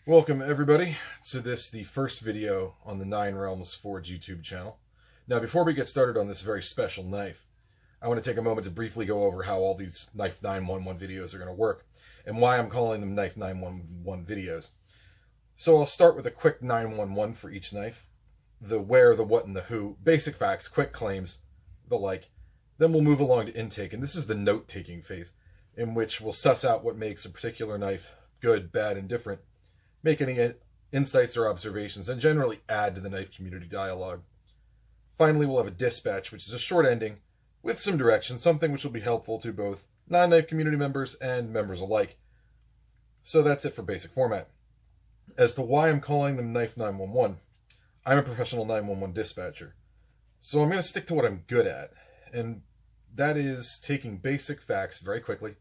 Welcome everybody to the first video on the Nine Realms Forge YouTube channel. Now before we get started on this very special knife, I want to take a moment to briefly go over how all these Knife 911 videos are going to work and why I'm calling them Knife 911 videos. So I'll start with a quick 911 for each knife. The where, the what, and the who, basic facts, quick claims, the like. Then we'll move along to intake, and this is the note-taking phase, in which we'll suss out what makes a particular knife good, bad, and different, make any insights or observations, and generally add to the knife community dialogue. Finally, we'll have a dispatch, which is a short ending with some direction, something which will be helpful to both non-knife community members and members alike. So that's it for basic format. As to why I'm calling them Knife 911, I'm a professional 911 dispatcher. So I'm going to stick to what I'm good at, and that is taking basic facts very quickly,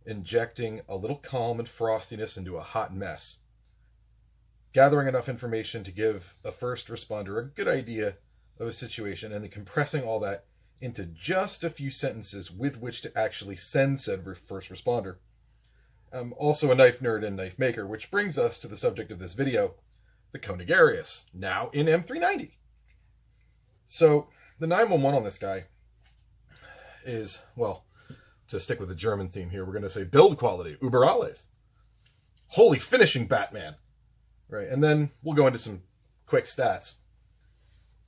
injecting a little calm and frostiness into a hot mess, gathering enough information to give a first responder a good idea of a situation, and then compressing all that into just a few sentences with which to actually send said first responder. I'm also a knife nerd and knife maker, which brings us to the subject of this video, the Koenig Arius, now in M390. So the 911 on this guy is, well, to stick with the German theme here, we're going to say build quality, über alles. Holy finishing Batman. Right, and then we'll go into some quick stats.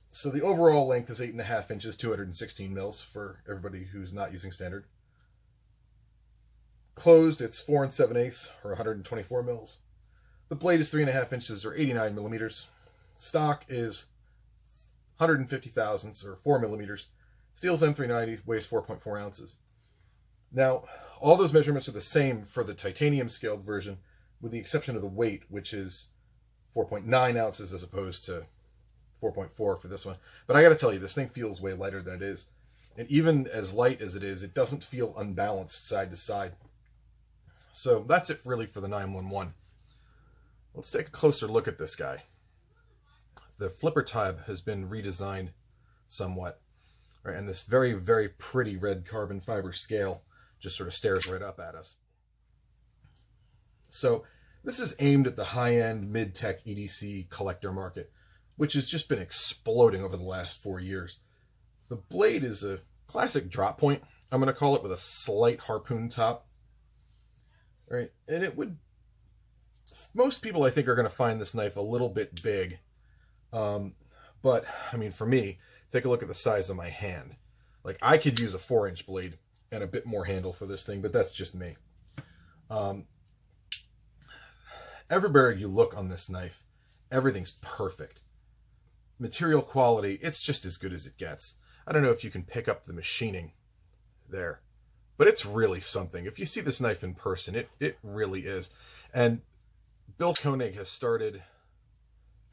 So the overall length is 8.5 inches, 216 mils for everybody who's not using standard. Closed, it's 4 7/8 or 124 mils. The blade is 3.5 inches or 89 millimeters. Stock is 150 thousandths or 4 millimeters. Steel's M390, weighs 4.4 ounces. Now, all those measurements are the same for the titanium scaled version, with the exception of the weight, which is 4.9 ounces as opposed to 4.4 for this one. But I got to tell you, this thing feels way lighter than it is. And even as light as it is, it doesn't feel unbalanced side to side. So that's it really for the 911. Let's take a closer look at this guy. The flipper tab has been redesigned somewhat, right? And this very, very pretty red carbon fiber scale just sort of stares right up at us. So this is aimed at the high-end, mid-tech EDC collector market, which has just been exploding over the last 4 years. The blade is a classic drop point, I'm going to call it, with a slight harpoon top. Right? And it would... most people, I think, are going to find this knife a little bit big. But, I mean, for me, take a look at the size of my hand. Like, I could use a 4-inch blade and a bit more handle for this thing, but that's just me. Everywhere you look on this knife, everything's perfect. Material quality, it's just as good as it gets. I don't know if you can pick up the machining there, but it's really something. If you see this knife in person, it really is. And Bill Koenig has started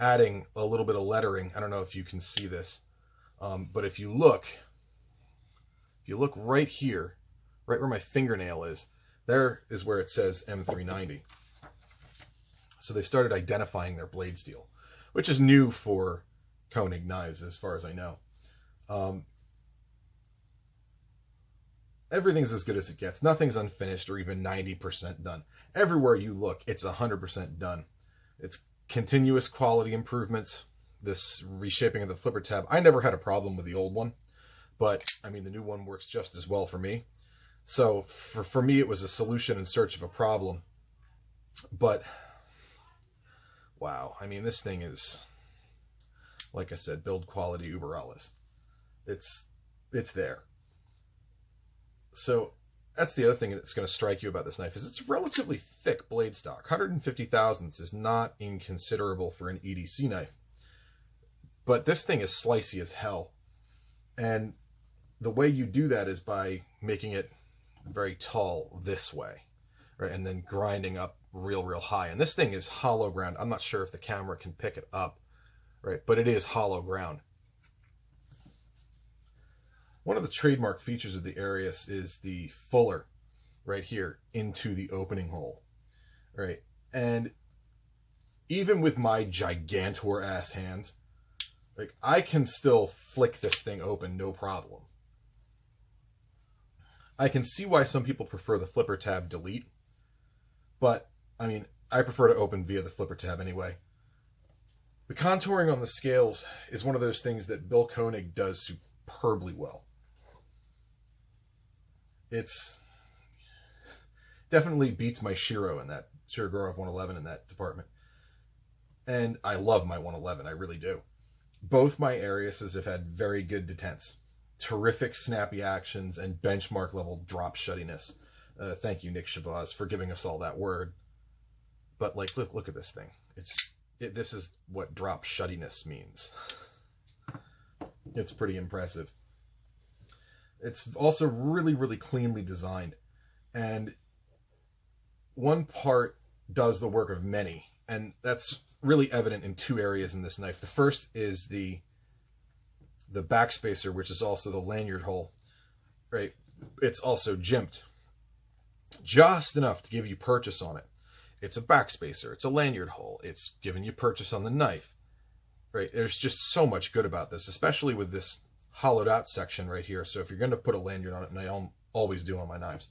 adding a little bit of lettering. I don't know if you can see this, but if you look right here, right where my fingernail is, there is where it says M390. So they started identifying their blade steel, which is new for Koenig knives as far as I know. Everything's as good as it gets. Nothing's unfinished or even 90% done. Everywhere you look, it's 100% done. It's continuous quality improvements. This reshaping of the flipper tab, I never had a problem with the old one, but I mean, the new one works just as well for me. So for me, it was a solution in search of a problem. But wow, I mean, this thing is, like I said, build quality über alles. It's there. So that's the other thing that's going to strike you about this knife, is it's relatively thick blade stock. 150 thousandths is not inconsiderable for an EDC knife. But this thing is slicey as hell. And the way you do that is by making it very tall this way, right? And then grinding up real high. And this thing is hollow ground. I'm not sure if the camera can pick it up, right? But it is hollow ground. One of the trademark features of the Arius is the fuller right here into the opening hole, right? And even with my gigantor ass hands, like, I can still flick this thing open no problem. I can see why some people prefer the flipper tab delete, but I mean, I prefer to open via the flipper tab anyway. The contouring on the scales is one of those things that Bill Koenig does superbly well. It's definitely beats my Shiro in that, Shirogorov 111 in that department. And I love my 111, I really do. Both my Ariuses have had very good detents. Terrific snappy actions and benchmark level drop shuttiness. Thank you, Nick Shabazz, for giving us all that word. But like, look at this thing. This is what drop shuttiness means. It's pretty impressive. It's also really, really cleanly designed. And one part does the work of many. And that's really evident in two areas in this knife. The first is the backspacer, which is also the lanyard hole, right? It's also jimped just enough to give you purchase on it. It's a backspacer, it's a lanyard hole, it's giving you purchase on the knife, right? There's just so much good about this, especially with this hollowed out section right here. So if you're going to put a lanyard on it, and I always do on my knives,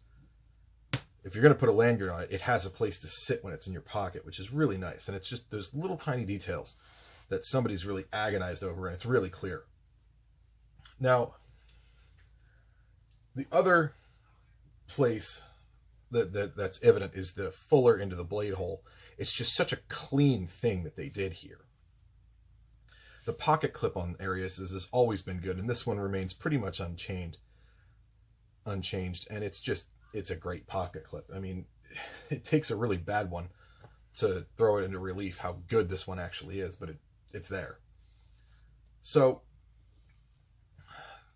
if you're going to put a lanyard on it, it has a place to sit when it's in your pocket, which is really nice. And it's just those little tiny details that somebody's really agonized over, and it's really clear. Now, the other place that's evident is the fuller into the blade hole. It's just such a clean thing that they did here. The pocket clip on Arius has always been good, and this one remains pretty much unchanged. And it's a great pocket clip. I mean, it takes a really bad one to throw it into relief how good this one actually is, but it's there. So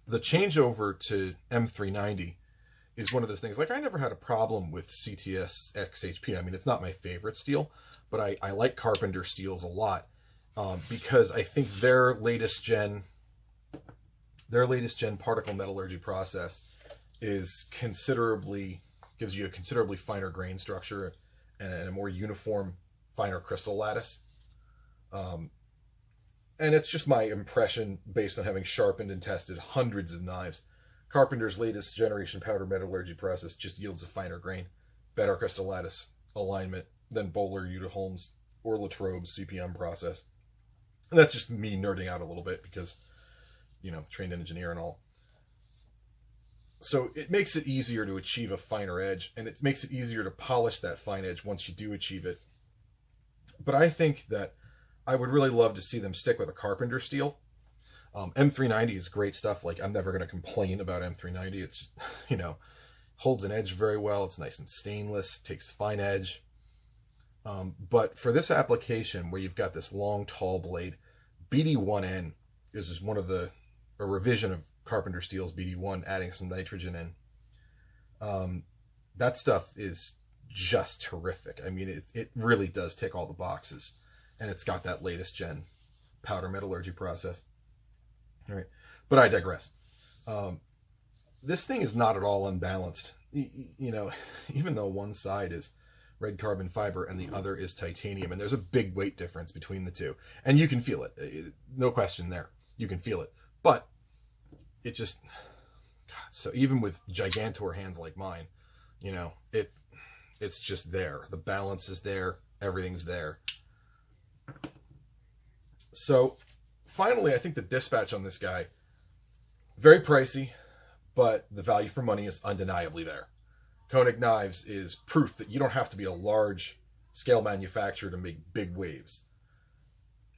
the changeover to M390 is one of those things. Like, I never had a problem with CTS XHP. I mean, it's not my favorite steel, but I like Carpenter steels a lot, because I think their latest gen particle metallurgy process is gives you a considerably finer grain structure and a more uniform, finer crystal lattice. And it's just my impression based on having sharpened and tested hundreds of knives. Carpenter's latest generation powder metallurgy process just yields a finer grain, better crystal lattice alignment than Bowler, Uta-Holmes, or Latrobe's CPM process. And that's just me nerding out a little bit because, you know, trained engineer and all. So it makes it easier to achieve a finer edge, and it makes it easier to polish that fine edge once you do achieve it. But I think that I would really love to see them stick with a Carpenter steel. M390 is great stuff. Like, I'm never going to complain about M390. It's just, you know, holds an edge very well. It's nice and stainless, takes fine edge. But for this application where you've got this long, tall blade, BD1N is just a revision of Carpenter Steel's BD1, adding some nitrogen in. That stuff is just terrific. I mean, it really does tick all the boxes. And it's got that latest gen powder metallurgy process. All right, but I digress. This thing is not at all unbalanced. You know, even though one side is red carbon fiber and the other is titanium, and there's a big weight difference between the two, and you can feel it. No question there. You can feel it, but it just, God, so even with gigantor hands like mine, you know, it's just there. The balance is there. Everything's there. So finally, I think the dispatch on this guy, very pricey, but the value for money is undeniably there. Koenig Knives is proof that you don't have to be a large scale manufacturer to make big waves.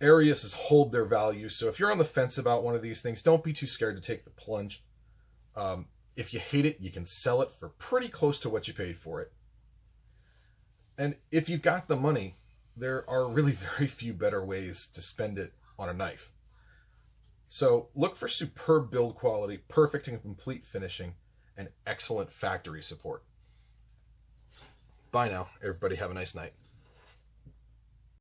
Ariuses hold their value, so if you're on the fence about one of these things, don't be too scared to take the plunge. If you hate it, you can sell it for pretty close to what you paid for it. And if you've got the money, there are really very few better ways to spend it on a knife. So look for superb build quality, perfect and complete finishing, and excellent factory support. Bye now. Everybody have a nice night.